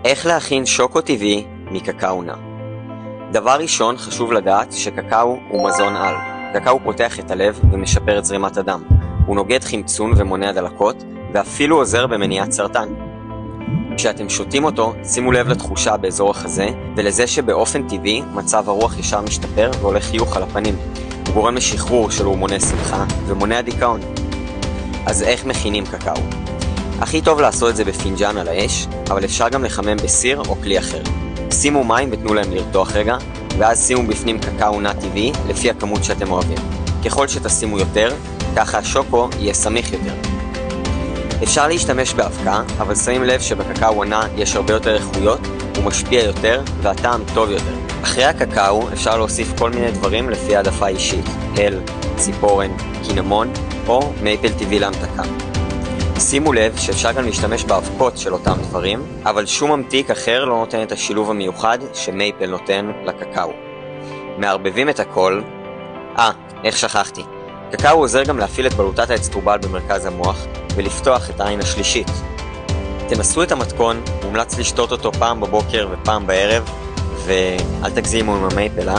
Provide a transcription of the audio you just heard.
איך להכין שוקו טבעי מקקאו נע? דבר ראשון, חשוב לדעת שקקאו הוא מזון על. קקאו פותח את הלב ומשפר את זרימת הדם. הוא נוגד חמצון ומונע דלקות, ואפילו עוזר במניעת סרטן. כשאתם שותים אותו, שימו לב לתחושה באזור החזה, ולזה שבאופן טבעי מצב הרוח ישר משתפר והולך חיוך על הפנים. הוא גורם לשחרור של הורמוני שמחה ומונע דיכאון. אז איך מכינים קקאו? הכי טוב לעשות את זה בפינג'אן על האש, אבל אפשר גם לחמם בסיר או כלי אחר. שימו מים ותנו להם לרתוח רגע, ואז שימו בפנים קקאו נע טבעי לפי הכמות שאתם אוהבים. ככל שתשימו יותר, ככה השוקו יהיה סמיך יותר. אפשר להשתמש באבקה, אבל שמים לב שבקקאו הנע יש הרבה יותר איכויות, הוא משפיע יותר והטעם טוב יותר. אחרי הקקאו אפשר להוסיף כל מיני דברים לפי העדפה אישית, הל, ציפורן, קינמון או מייפל טבעי להמתקה. שימו לב שאפשר גם להשתמש באבקות של אותם דברים, אבל שום ממתיק אחר לא נותן את השילוב המיוחד שמייפל נותן לקקאו. מערבבים את הכל. איך שכחתי. קקאו עוזר גם להפעיל את בלוטת האצטרובל במרכז המוח ולפתוח את העין השלישית. תנסו את המתכון, מומלץ לשתות אותו פעם בבוקר ופעם בערב, ואל תגזימו עם המייפל,